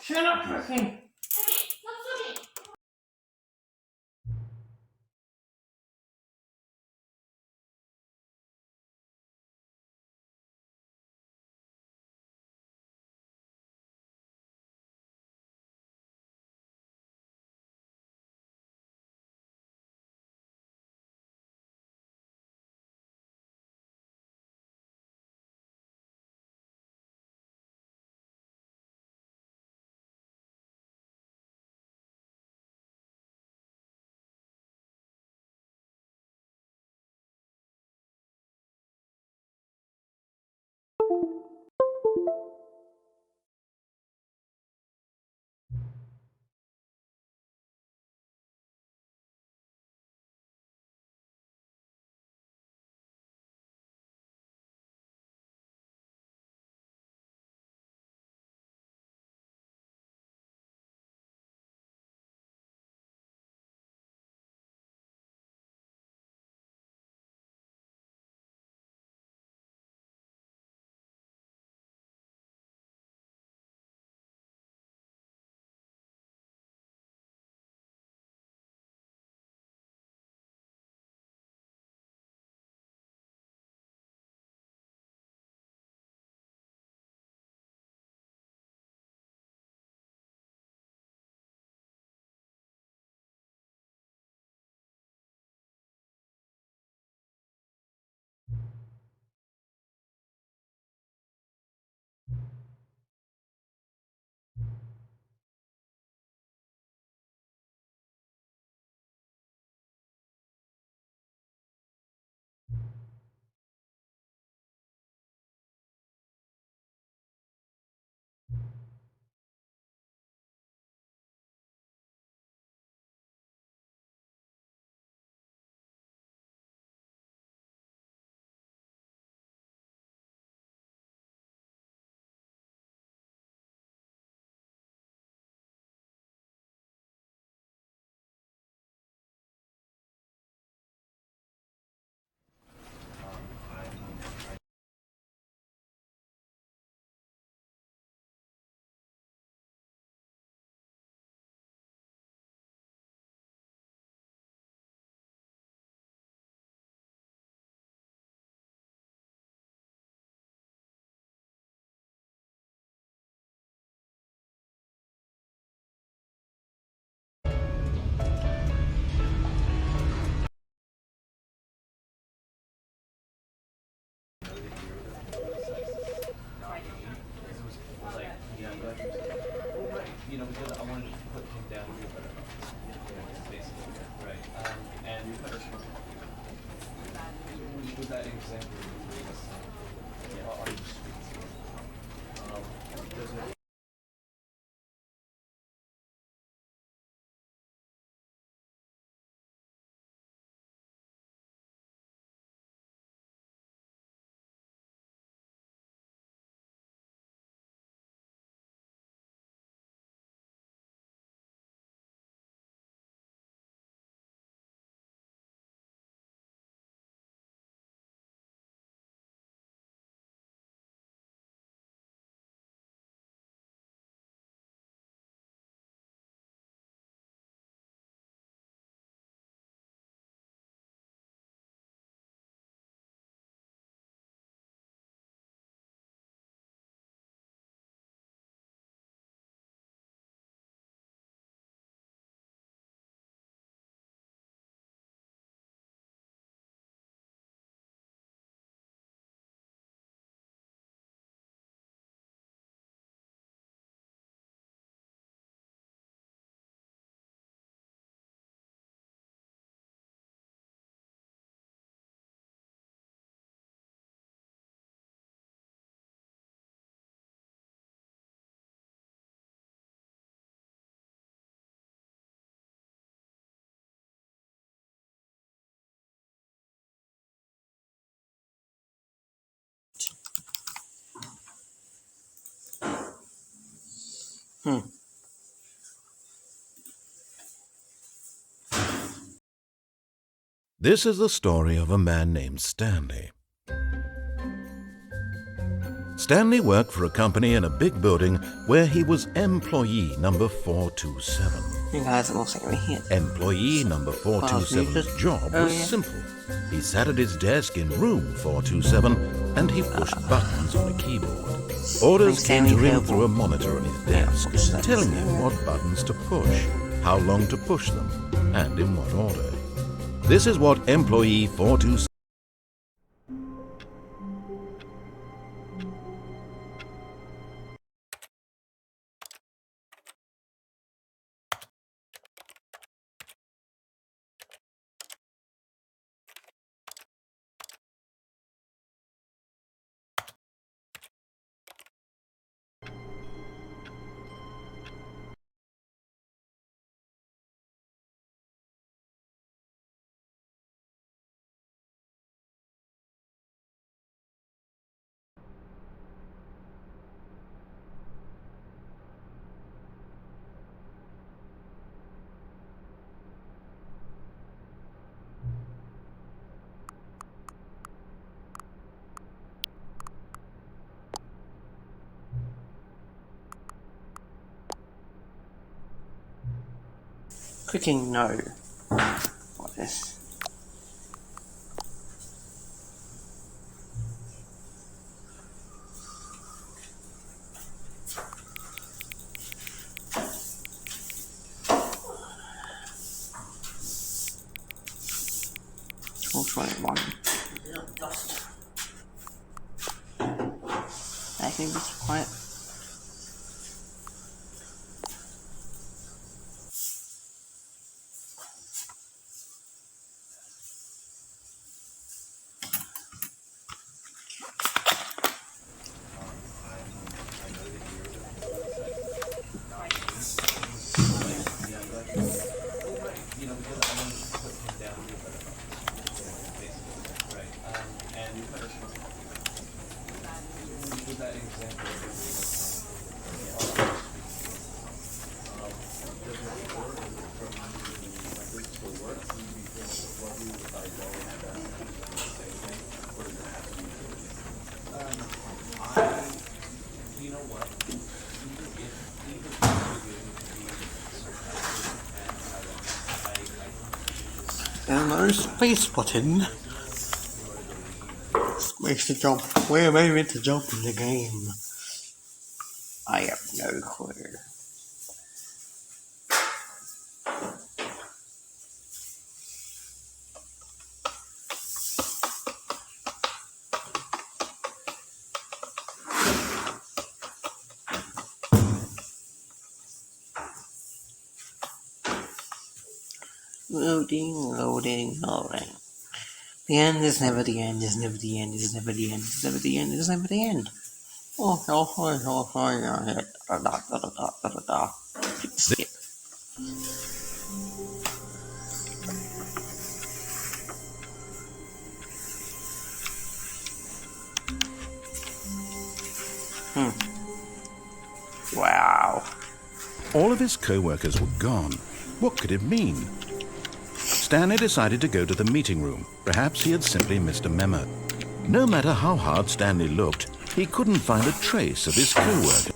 Shut up, Perkin! Because I wanted to put him down here, basically, right? And we put our with that example, on the streets. There's no This is the story of a man named Stanley. Stanley worked for a company in a big building where he was employee number 427. You guys are also going to hit. Employee number 427's job was simple. He sat at his desk in room 427 and he pushed buttons on a keyboard. Orders came to him through a monitor on his desk, telling him what buttons to push, how long to push them, and in what order. This is what employee 427. Clicking no. What is this? $21. I think it's quite. And no space button. Space to jump. Where am I meant to jump in the game? I have no clue. Loading. The end is never the end, is never the end, is never the end, is never the end, is never the end. Skip. Wow. All of his co-workers were gone. What could it mean? Stanley decided to go to the meeting room. Perhaps he had simply missed a memo. No matter how hard Stanley looked, he couldn't find a trace of his co-worker.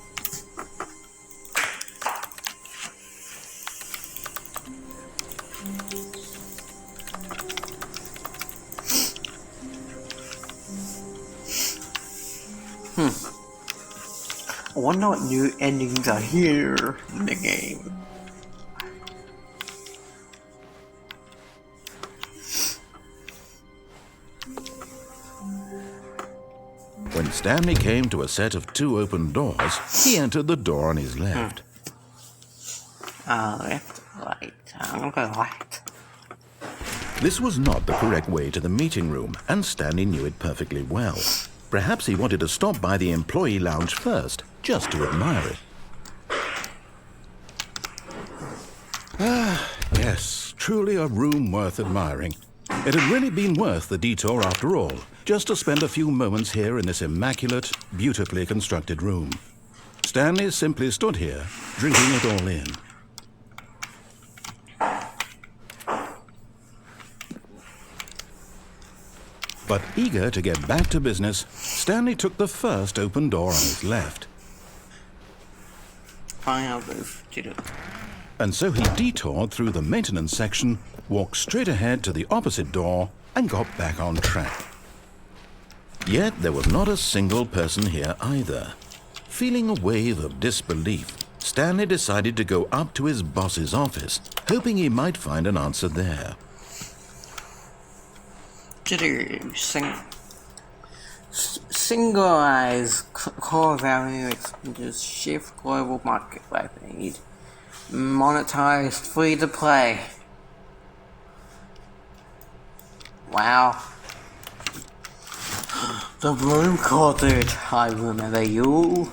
I wonder what new endings are here in the game. When Stanley came to a set of 2 open doors, he entered the door on his left. Left, right. I'm gonna go right. This was not the correct way to the meeting room, and Stanley knew it perfectly well. Perhaps he wanted to stop by the employee lounge first, just to admire it. Yes, truly a room worth admiring. It had really been worth the detour after all, just to spend a few moments here in this immaculate, beautifully constructed room. Stanley simply stood here, drinking it all in. But eager to get back to business, Stanley took the first open door on his left. I'll move to the... And so he detoured through the maintenance section, walked straight ahead to the opposite door, and got back on track. Yet there was not a single person here either. Feeling a wave of disbelief, Stanley decided to go up to his boss's office, hoping he might find an answer there. Single-eyes core value expenses shift global market by need. Monetized free to play. Wow. The broom closet, I remember you.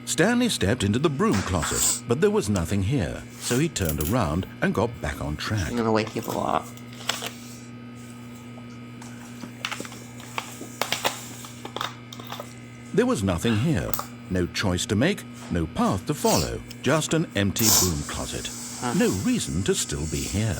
Stanley stepped into the broom closet, but there was nothing here, so he turned around and got back on track. I'm gonna wake you all up. There was nothing here. No choice to make, no path to follow, just an empty broom closet. No reason to still be here.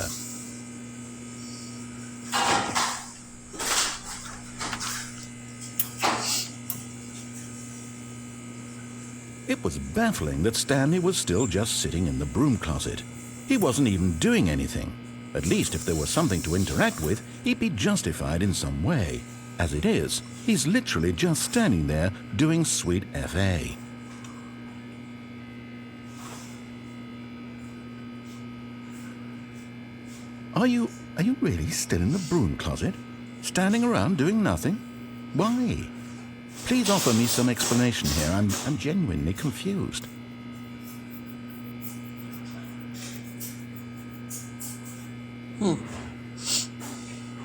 It was baffling that Stanley was still just sitting in the broom closet. He wasn't even doing anything. At least if there was something to interact with, he'd be justified in some way. As it is, he's literally just standing there doing sweet FA. Are you really still in the broom closet? Standing around doing nothing? Why? Please offer me some explanation here. I'm genuinely confused.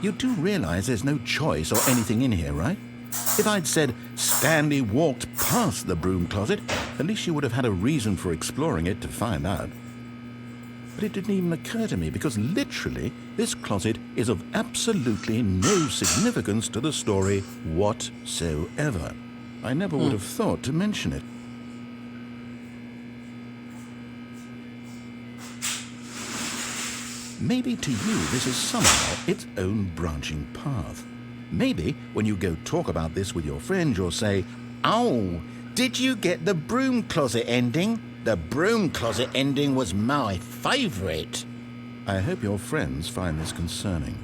You do realize there's no choice or anything in here, right? If I'd said Stanley walked past the broom closet, at least you would have had a reason for exploring it to find out. But it didn't even occur to me because literally this closet is of absolutely no significance to the story whatsoever. I never would have thought to mention it. Maybe to you this is somehow its own branching path. Maybe when you go talk about this with your friends you'll say, "Oh, did you get the broom closet ending? The broom closet ending was my favourite." I hope your friends find this concerning.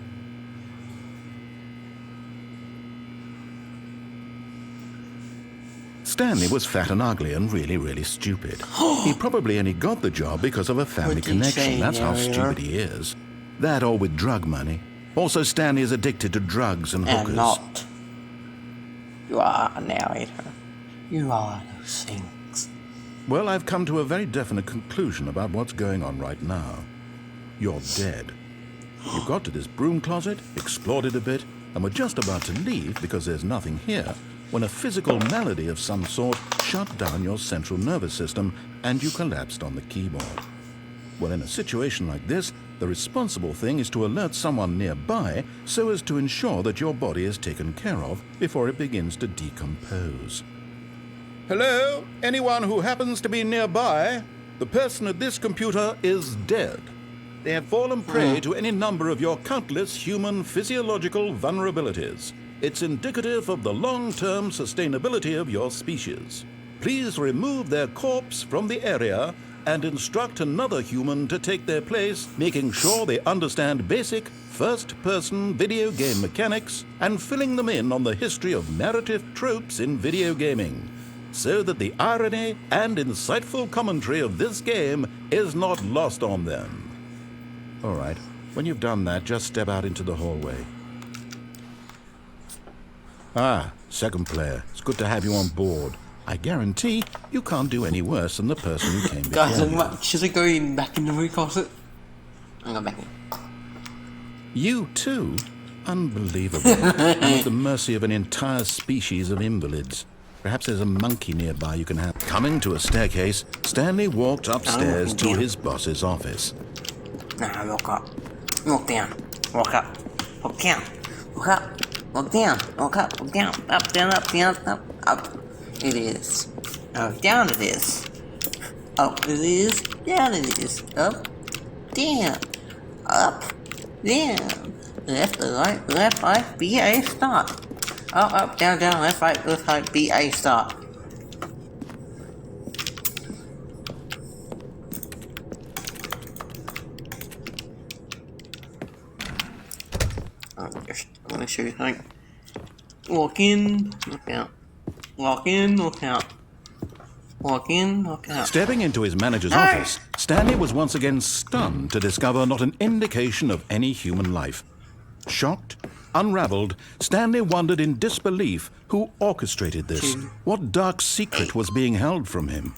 Stanley was fat and ugly and really stupid. He probably only got the job because of a family connection. That's how stupid he is. That or with drug money. Also, Stanley is addicted to drugs and hookers. I'm not. You are a narrator. You are those things. Well, I've come to a very definite conclusion about what's going on right now. You're dead. You got to this broom closet, explored it a bit, and were just about to leave because there's nothing here, when a physical malady of some sort shut down your central nervous system and you collapsed on the keyboard. Well, in a situation like this, the responsible thing is to alert someone nearby so as to ensure that your body is taken care of before it begins to decompose. Hello? Anyone who happens to be nearby? The person at this computer is dead. They have fallen prey to any number of your countless human physiological vulnerabilities. It's indicative of the long-term sustainability of your species. Please remove their corpse from the area and instruct another human to take their place, making sure they understand basic first-person video game mechanics and filling them in on the history of narrative tropes in video gaming, so that the irony and insightful commentary of this game is not lost on them. All right, when you've done that, just step out into the hallway. Ah, second player. It's good to have you on board. I guarantee you can't do any worse than the person who came before Guys, you. should I go in back in the room closet? I'm going back in. You too? Unbelievable. I'm at the mercy of an entire species of invalids. Perhaps there's a monkey nearby you can have. Coming to a staircase, Stanley walked upstairs to his boss's office. Nah, walk up. Walk down. Walk up. Walk down. Walk up. Look down, look up, look down, up, down, up, down, up, up. It is. Oh, down it is. Up it is, down it is. Up, down, up, down. Left, right, BA, stop. Up, down, left, right, BA, stop. I'm gonna show you something. Walk in, look out. Walk in, look out. Walk in, look out. Stepping into his manager's office, Stanley was once again stunned to discover not an indication of any human life. Shocked, unraveled, Stanley wondered in disbelief who orchestrated this. What dark secret was being held from him?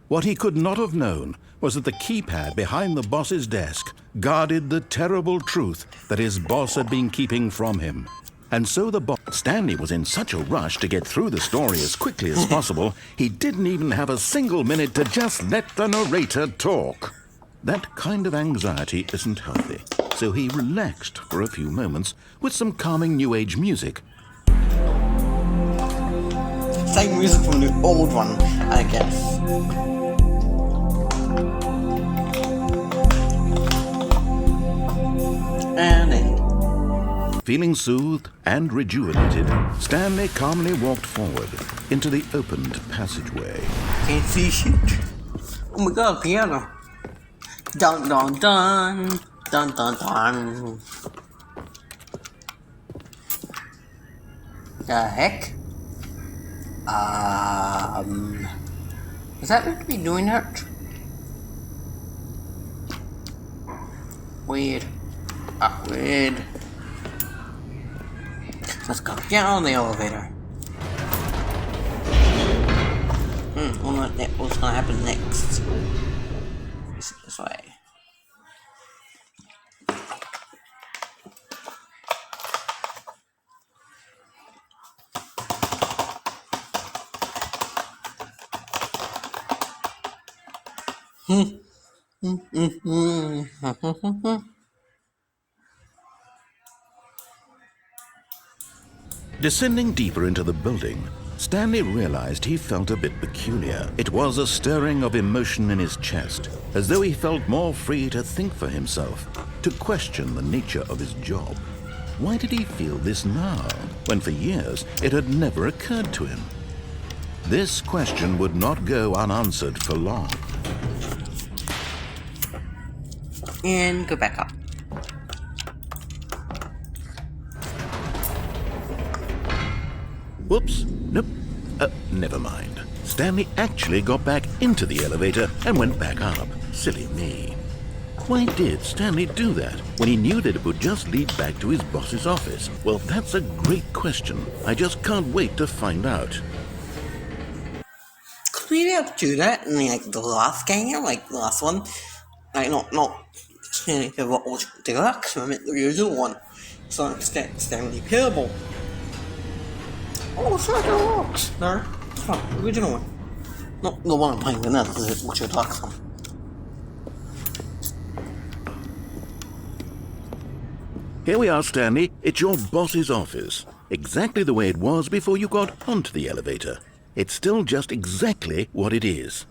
What he could not have known was that the keypad behind the boss's desk guarded the terrible truth that his boss had been keeping from him. And so Stanley was in such a rush to get through the story as quickly as possible, he didn't even have a single minute to just let the narrator talk. That kind of anxiety isn't healthy, so he relaxed for a few moments with some calming New Age music. Same music from the old one, I guess. And then, feeling soothed and rejuvenated, Stanley calmly walked forward into the opened passageway. can't see shit. Oh my god, piano. Dun dun dun. Dun dun dun. The heck? Is that meant to be doing that? Weird. Weird. Let's go down the elevator. What's gonna happen next? This way. Descending deeper into the building, Stanley realized he felt a bit peculiar. It was a stirring of emotion in his chest, as though he felt more free to think for himself, to question the nature of his job. Why did he feel this now, when for years it had never occurred to him? This question would not go unanswered for long. And go back up. Whoops, nope, never mind. Stanley actually got back into the elevator and went back up. Silly me. Why did Stanley do that when he knew that it would just lead back to his boss's office? Well, that's a great question. I just can't wait to find out. Could we be able to do that in the last game, like the last one? Like not the deluxe, I meant the usual one. So it's Stanley Parable. Oh, it's like a rocks. No, it's not the original one. Not the one I'm playing with now, because it's the deluxe one. Here we are, Stanley. It's your boss's office. Exactly the way it was before you got onto the elevator. It's still just exactly what it is.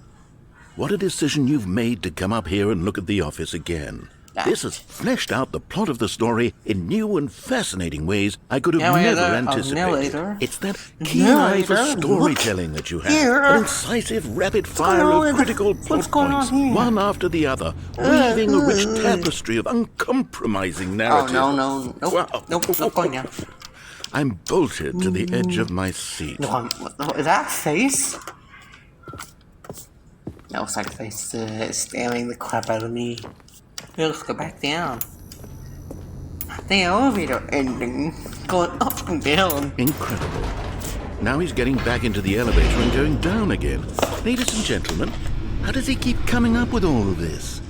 What a decision you've made to come up here and look at the office again. This has fleshed out the plot of the story in new and fascinating ways I could have never anticipated. It's that keen eye for storytelling that you have. An incisive, rapid fire of critical plot points, one after the other, weaving a rich tapestry of uncompromising narrative. Oh, no. Nope, not going down. I'm bolted to the edge of my seat. What is that face? That looks like a face staring the crap out of me. Let's go back down. The elevator ending, going up and down. Incredible. Now he's getting back into the elevator and going down again. Ladies and gentlemen, how does he keep coming up with all of this?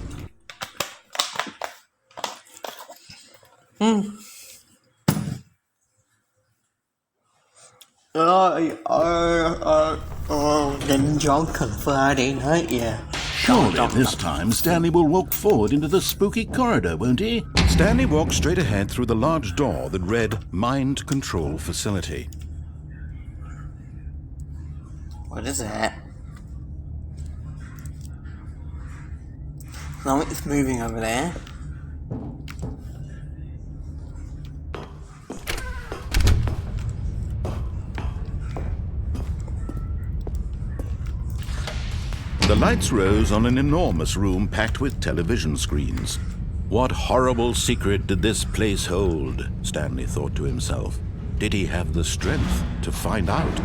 Getting drunk on Friday night, yeah. Surely this time Stanley will walk forward into the spooky corridor, won't he? Stanley walked straight ahead through the large door that read Mind Control Facility. What is that? Something's moving over there. The lights rose on an enormous room packed with television screens. What horrible secret did this place hold? Stanley thought to himself. Did he have the strength to find out?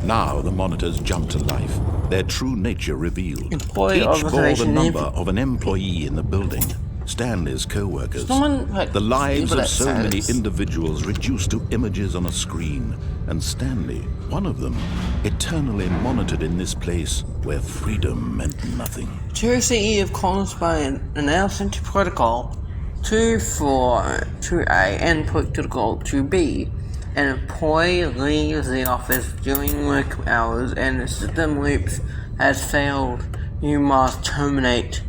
Now the monitors jumped to life, their true nature revealed. Employee Each bore the observation number of an employee in the building. Stanley's co-workers. The lives of so many individuals reduced to images on a screen, and Stanley, one of them, eternally monitored in this place where freedom meant nothing. 2CE of correspondent announcing to protocol 242A and protocol 2B. An employee leaves the office during work hours and the system loops has failed. You must terminate.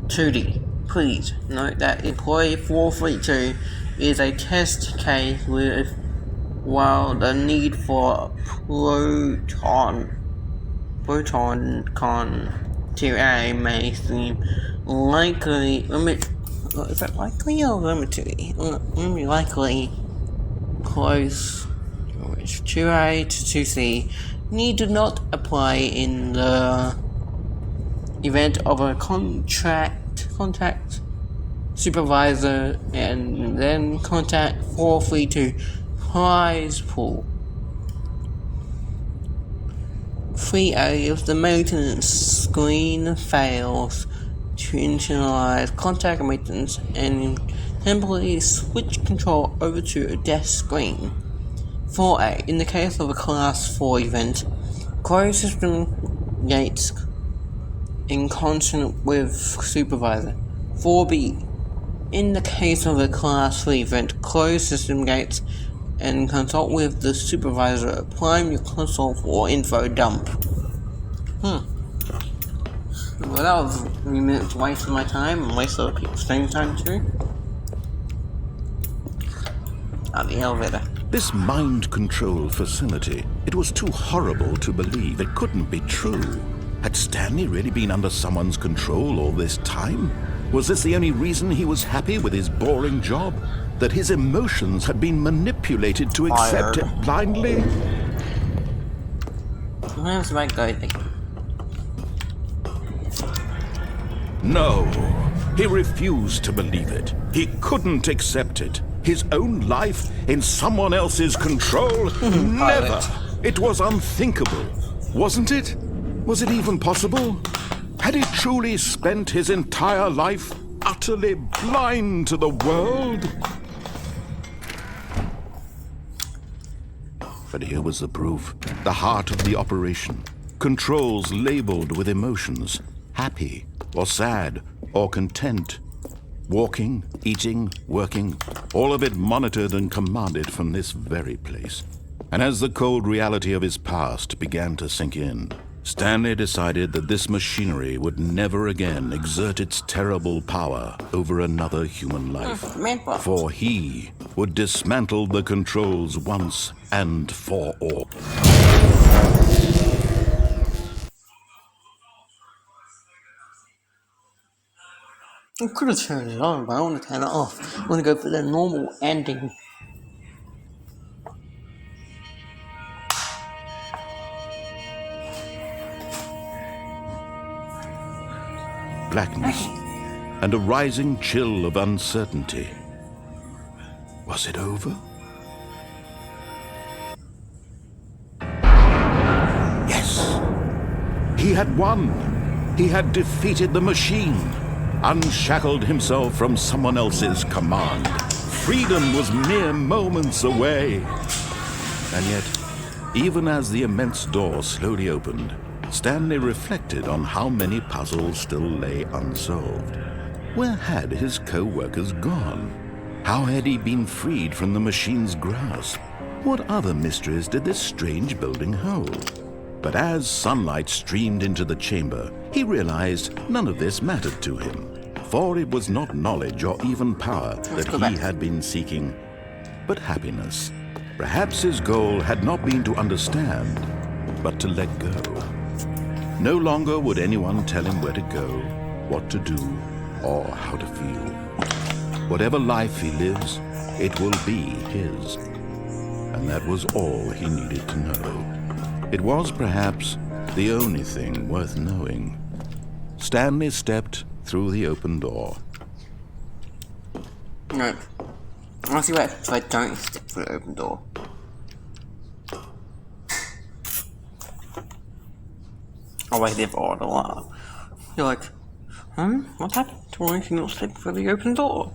2D. Please note that employee 432 is a test case while the need for proton 2A may seem likely is that likely or limited? Likely close. 2A to 2C need not apply in the event of a contact supervisor, and then contact 432 prize pool. 3A if the maintenance screen fails to initialize contact maintenance and simply switch control over to a desk screen. 4A in the case of a class 4 event, close system gates in concert with supervisor. 4B in the case of a class 3 event, close system gates and consult with the supervisor. Prime your console for info dump. Well, that was 3 minutes waste of my time and waste of other people's time too. The elevator. This mind control facility, it was too horrible to believe. It couldn't be true. Had Stanley really been under someone's control all this time? Was this the only reason he was happy with his boring job? That his emotions had been manipulated to accept it blindly? Where's my guy? No, he refused to believe it. He couldn't accept it. His own life in someone else's control? Never! It was unthinkable, wasn't it? Was it even possible? Had he truly spent his entire life utterly blind to the world? But here was the proof, the heart of the operation. Controls labeled with emotions, happy or sad or content. Walking, eating, working, all of it monitored and commanded from this very place. And as the cold reality of his past began to sink in, Stanley decided that this machinery would never again exert its terrible power over another human life. For he would dismantle the controls once and for all. I could have turned it on, but I want to turn it off. I want to go for the normal ending. Blackness and a rising chill of uncertainty. Was it over? Yes! He had won! He had defeated the machine, unshackled himself from someone else's command. Freedom was mere moments away. And yet, even as the immense door slowly opened, Stanley reflected on how many puzzles still lay unsolved. Where had his co-workers gone? How had he been freed from the machine's grasp? What other mysteries did this strange building hold? But as sunlight streamed into the chamber, he realized none of this mattered to him, for it was not knowledge or even power that he had been seeking, but happiness. Perhaps his goal had not been to understand, but to let go. No longer would anyone tell him where to go, what to do, or how to feel. Whatever life he lives, it will be his. And that was all he needed to know. It was perhaps the only thing worth knowing. Stanley stepped through the open door. No. I'll see what if I don't step through the open door. I'll wait there for a while. You're like, what happened to why you not step through the open door?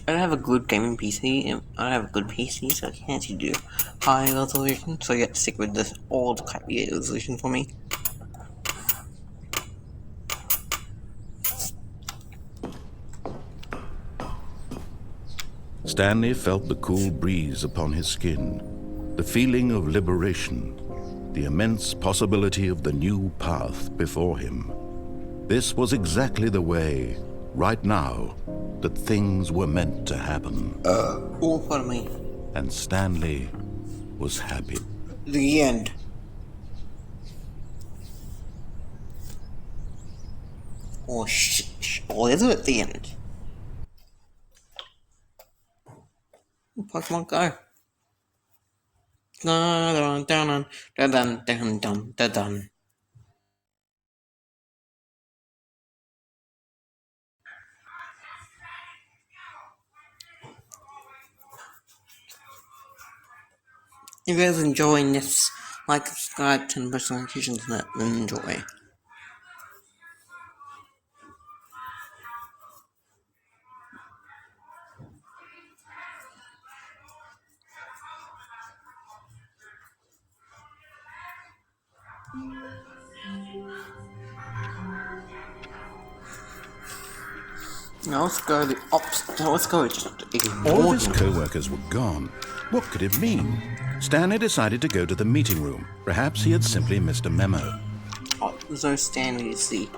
I don't have a good gaming PC, and I don't have a good PC, so I can't actually do high resolution, so you have to stick with this old crappy resolution for me. Stanley felt the cool breeze upon his skin, the feeling of liberation, the immense possibility of the new path before him. This was exactly the way, right now, that things were meant to happen. All for me. And Stanley was happy. The end. Or is it the end? Pokemon Go. Dun dun dun dun dun dun dun dun. If you guys are enjoying this, like, subscribe, turn post notifications, and enjoy. Now let's go the opposite. Let's go just ignore All of his him. co-workers were gone. What could it mean? Stanley decided to go to the meeting room. Perhaps he had simply missed a memo. Oh, there's no Stanley to see.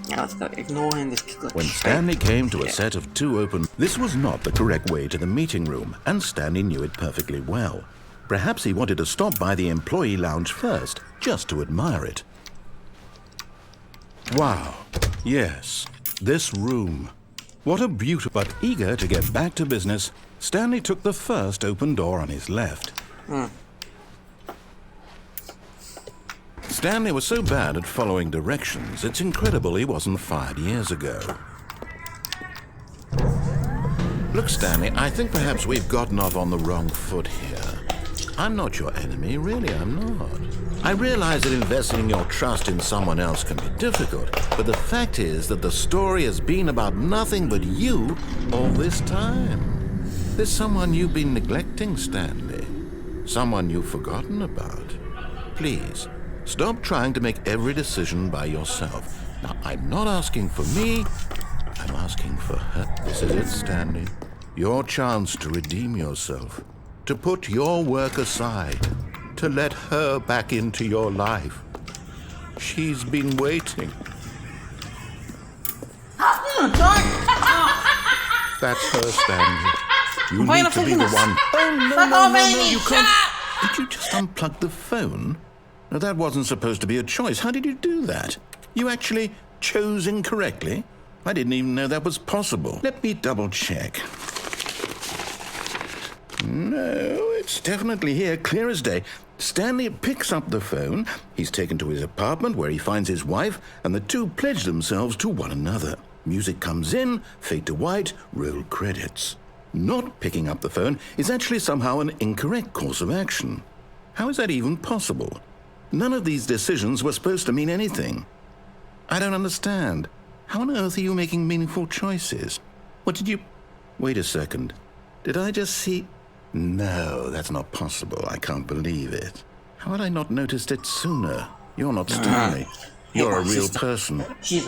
Now let's go ignoring this kicker. When Stanley came to a set of two open... This was not the correct way to the meeting room, and Stanley knew it perfectly well. Perhaps he wanted to stop by the employee lounge first, just to admire it. Wow. Yes, this room. What a beautiful... But eager to get back to business, Stanley took the first open door on his left. Stanley was so bad at following directions, it's incredible he wasn't fired years ago. Look, Stanley, I think perhaps we've gotten off on the wrong foot here. I'm not your enemy, really, I'm not. I realize that investing your trust in someone else can be difficult, but the fact is that the story has been about nothing but you all this time. There's someone you've been neglecting, Standley. Someone you've forgotten about. Please, stop trying to make every decision by yourself. Now, I'm not asking for me, I'm asking for her. This is it, Stanley. Your chance to redeem yourself. To put your work aside. To let her back into your life. She's been waiting. That's her, Stanley. You need to be the one. Oh, no, you can't. Did you just unplug the phone? No, that wasn't supposed to be a choice. How did you do that? You actually chose incorrectly? I didn't even know that was possible. Let me double check. No, it's definitely here, clear as day. Stanley picks up the phone. He's taken to his apartment where he finds his wife, and the two pledge themselves to one another. Music comes in, fade to white, roll credits. Not picking up the phone is actually somehow an incorrect course of action. How is that even possible? None of these decisions were supposed to mean anything. I don't understand. How on earth are you making meaningful choices? What did you... Wait a second. Did I just see... No, that's not possible. I can't believe it. How had I not noticed it sooner? You're not Stanley. You're a real person. She's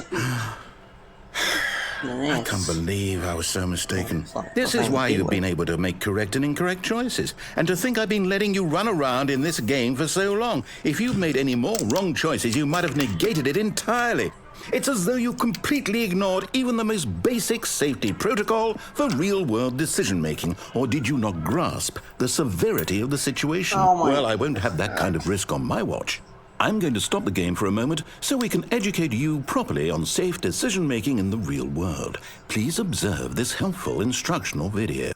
I can't believe I was so mistaken. This is why you've been able to make correct and incorrect choices. And to think I've been letting you run around in this game for so long. If you'd made any more wrong choices, you might have negated it entirely. It's as though you completely ignored even the most basic safety protocol for real-world decision-making. Or did you not grasp the severity of the situation? Well, I won't have that kind of risk on my watch. I'm going to stop the game for a moment so we can educate you properly on safe decision-making in the real world. Please observe this helpful instructional video.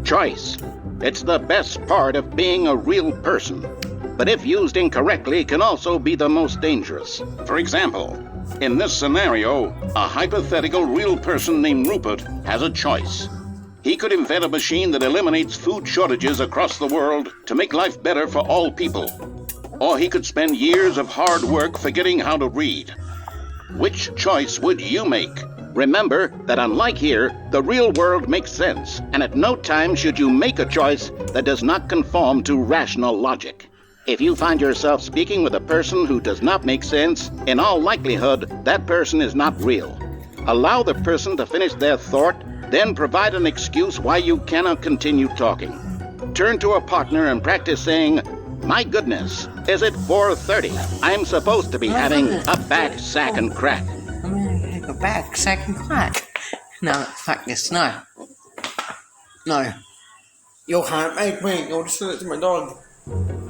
Choice. It's the best part of being a real person. But if used incorrectly, can also be the most dangerous. For example, in this scenario, a hypothetical real person named Rupert has a choice. He could invent a machine that eliminates food shortages across the world to make life better for all people. Or he could spend years of hard work forgetting how to read. Which choice would you make? Remember that unlike here, the real world makes sense, and at no time should you make a choice that does not conform to rational logic. If you find yourself speaking with a person who does not make sense, in all likelihood, that person is not real. Allow the person to finish their thought, then provide an excuse why you cannot continue talking. Turn to a partner and practice saying, "My goodness, is it 4:30? I'm supposed to be having a back, sack, and crack." I'm gonna take a back, second crack. No, fuck this, no. No. You can't make me, you'll just do it to my dog.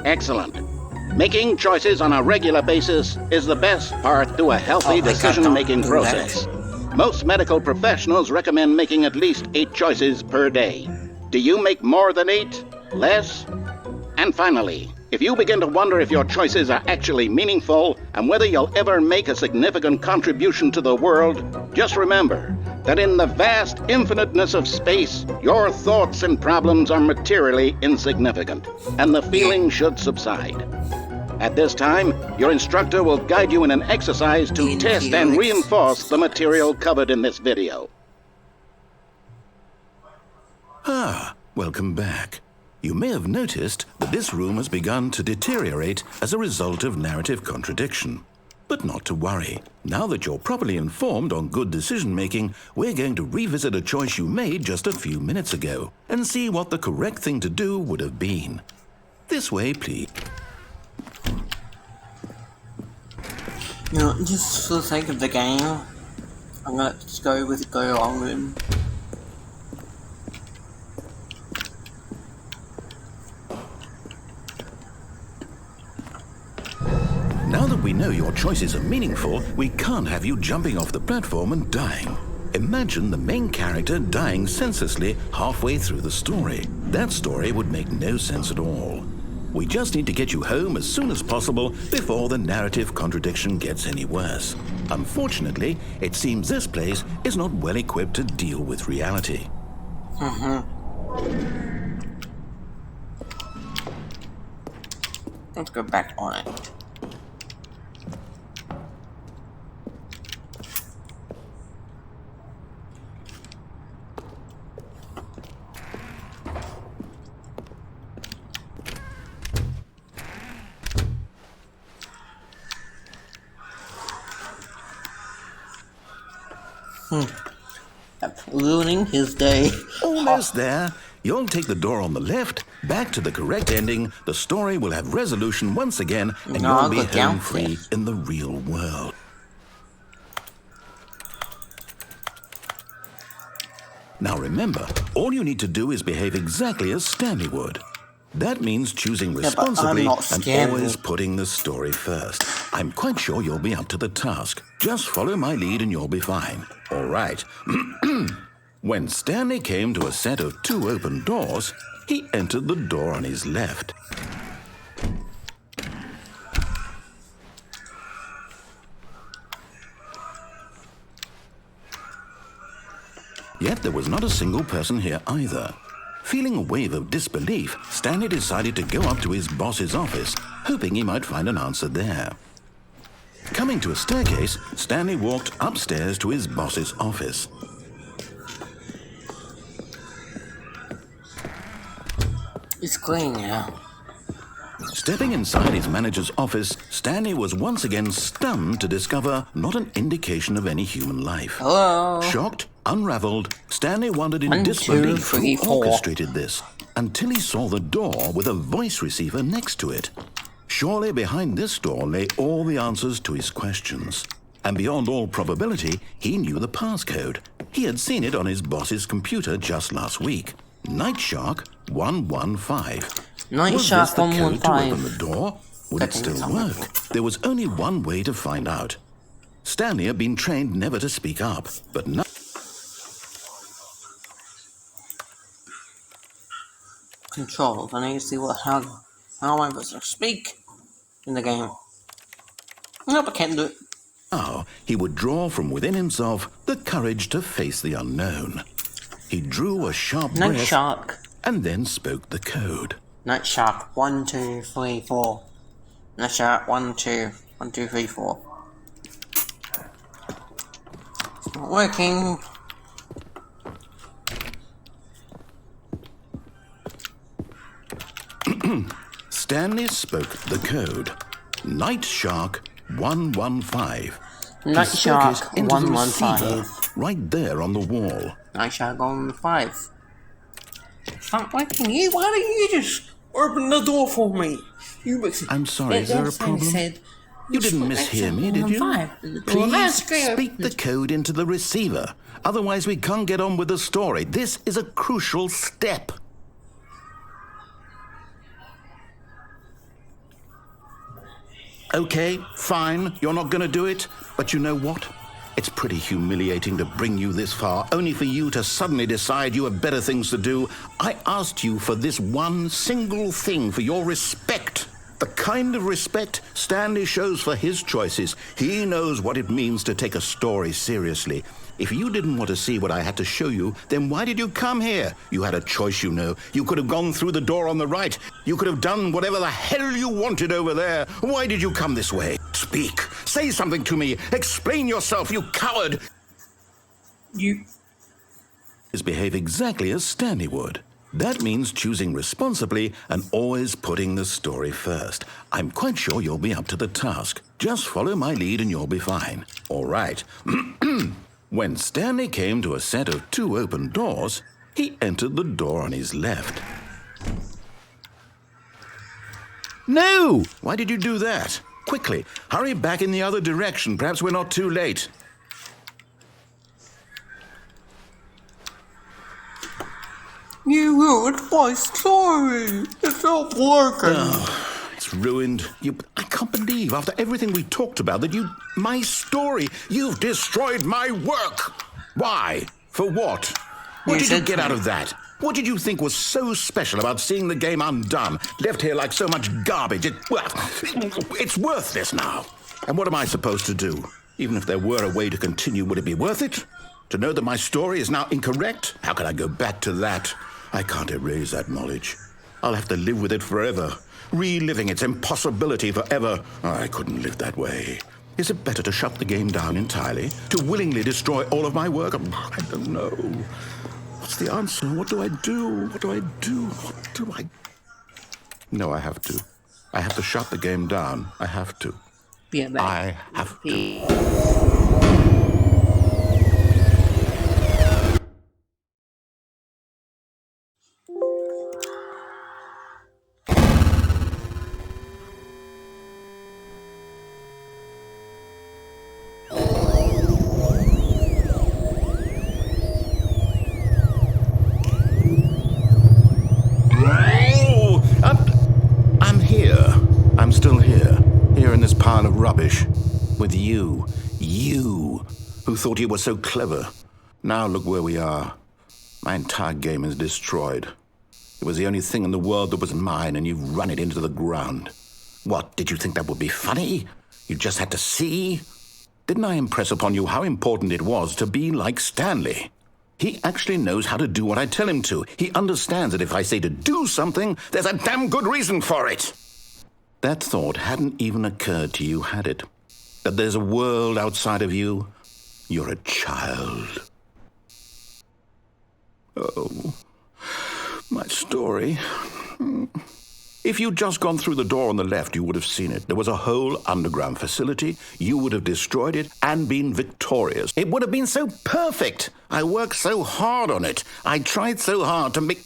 Excellent. Making choices on a regular basis is the best part to a healthy decision-making process. Most medical professionals recommend making at least 8 choices per day. Do you make more than 8? Less? And finally, if you begin to wonder if your choices are actually meaningful and whether you'll ever make a significant contribution to the world, just remember that in the vast infiniteness of space, your thoughts and problems are materially insignificant, and the feeling should subside. At this time, your instructor will guide you in an exercise to test and reinforce the material covered in this video. Welcome back. You may have noticed that this room has begun to deteriorate as a result of narrative contradiction. But not to worry. Now that you're properly informed on good decision-making, we're going to revisit a choice you made just a few minutes ago and see what the correct thing to do would have been. This way, please. You know, just for the sake of the game, I'm gonna just go along with him. Now that we know your choices are meaningful, we can't have you jumping off the platform and dying. Imagine the main character dying senselessly halfway through the story. That story would make no sense at all. We just need to get you home as soon as possible before the narrative contradiction gets any worse. Unfortunately, it seems this place is not well equipped to deal with reality. Let's go back on it. Ruining his day. Almost there. You'll take the door on the left, back to the correct ending, the story will have resolution once again, and you'll be home free in the real world. Now remember, all you need to do is behave exactly as Stanley would. That means choosing responsibly and always putting the story first. I'm quite sure you'll be up to the task. Just follow my lead and you'll be fine. All right. When Stanley came to a set of 2 open doors, he entered the door on his left. Yet there was not a single person here either. Feeling a wave of disbelief, Stanley decided to go up to his boss's office, hoping he might find an answer there. Coming to a staircase, Stanley walked upstairs to his boss's office. It's clean now. Stepping inside his manager's office, Stanley was once again stunned to discover not an indication of any human life. Hello. Shocked, unraveled, Stanley wondered in 1, 2, disbelief 3, who 4. orchestrated this, until he saw the door with a voice receiver next to it. Surely behind this door lay all the answers to his questions. And beyond all probability, he knew the passcode. He had seen it on his boss's computer just last week. Night Shark 115. Night Was Shark this the code to 115. open the door? Would it still Getting work? There was only one way to find out. Stanley had been trained never to speak up, but now... Controls. I need to see how I'm supposed to speak in the game. Nope, I can't do it. Now, he would draw from within himself the courage to face the unknown. He drew a sharp Night breath Shark. and then spoke the code. Night Shark 1, 2, 3, 4. Night Shark 1, 2, 1, 2, 3, 4. It's not working. Stanley spoke the code. Night Shark 115. Night He spoke Shark it into the 115. receiver right there on the wall. Night Shark 115. It's not working. Why don't you just open the door for me? I'm sorry, is there a problem? You didn't mishear me, did you? Please speak the code into the receiver. Otherwise, we can't get on with the story. This is a crucial step. Okay, fine, you're not going to do it. But you know what? It's pretty humiliating to bring you this far, only for you to suddenly decide you have better things to do. I asked you for this one single thing, for your respect. The kind of respect Stanley shows for his choices. He knows what it means to take a story seriously. If you didn't want to see what I had to show you, then why did you come here? You had a choice, you know. You could have gone through the door on the right. You could have done whatever the hell you wanted over there. Why did you come this way? Speak. Say something to me. Explain yourself, you coward. You Behave exactly as Stanley would. That means choosing responsibly and always putting the story first. I'm quite sure you'll be up to the task. Just follow my lead and you'll be fine. All right. When Stanley came to a set of 2 open doors, he entered the door on his left. No! Why did you do that? Quickly, hurry back in the other direction. Perhaps we're not too late. ruined my story. It's not working. It's ruined. I can't believe, after everything we talked about, that my story, you've destroyed my work. Why? For what? What did you get out of that? What did you think was so special about seeing the game undone, left here like so much garbage? It's worthless now. And what am I supposed to do? Even if there were a way to continue, would it be worth it? To know that my story is now incorrect? How can I go back to that? I can't erase that knowledge. I'll have to live with it forever, reliving its impossibility forever. I couldn't live that way. Is it better to shut the game down entirely? To willingly destroy all of my work? I don't know. What's the answer? What do I do? What do I do? What do I... No, I have to. I have to shut the game down. I have to. Yeah, I have to. I'm here. I'm still here. Here in this pile of rubbish. With you. You, who thought you were so clever. Now look where we are. My entire game is destroyed. It was the only thing in the world that was mine, and you've run it into the ground. What, did you think that would be funny? You just had to see? Didn't I impress upon you how important it was to be like Standley? He actually knows how to do what I tell him to. He understands that if I say to do something, there's a damn good reason for it. That thought hadn't even occurred to you, had it? That there's a world outside of you? You're a child. Oh, my story. If you'd just gone through the door on the left, you would have seen it. There was a whole underground facility. You would have destroyed it and been victorious. It would have been so perfect. I worked so hard on it. I tried so hard to make...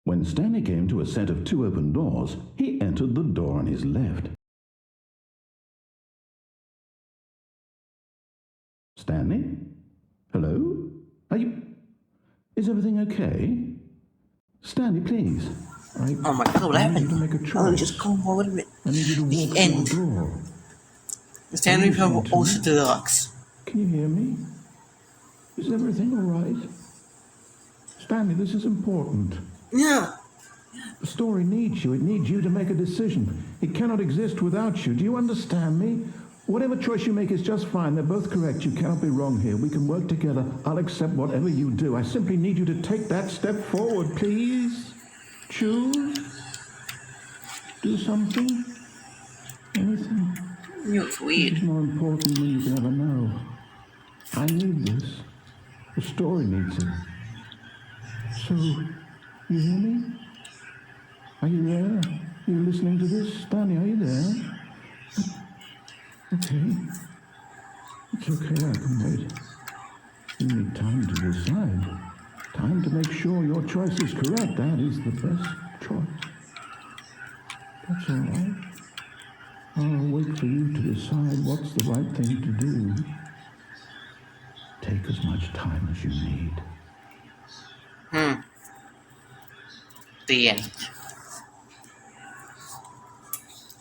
When Stanley came to a set of 2 open doors, he entered the door on his left. Stanley? Hello? Is everything okay? Stanley, please. Oh my God, what I need you happened? to make a Oh, choice. just go forward a bit. I need you to The walk end. through the door. Stanley Can you Parable listen to also me? Deluxe. Can you hear me? Is everything all right? Stanley, this is important. Yeah. The story needs you. It needs you to make a decision. It cannot exist without you. Do you understand me? Whatever choice you make is just fine. They're both correct. You cannot be wrong here. We can work together. I'll accept whatever you do. I simply need you to take that step forward, please. Choose. Do something. Anything. You look This weird. is more important than you can ever know. I need this. The story needs it. So, you hear me? Are you there? Are you listening to this? Stanley, are you there? Okay. It's okay, I can wait. You need time to decide. Time to make sure your choice is correct. That is the best choice. That's all right. I'll wait for you to decide what's the right thing to do. Take as much time as you need. The end.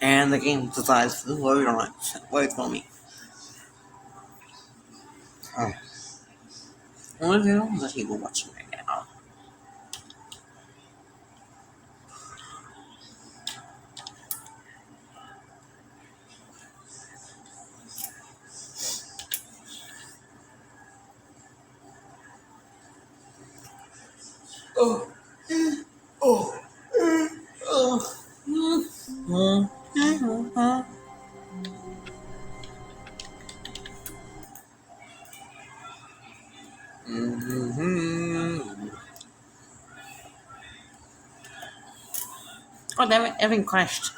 And the game decides to load on it. Wait for me. Oh. What videos are people watching right now? Oh damn it, everything crashed.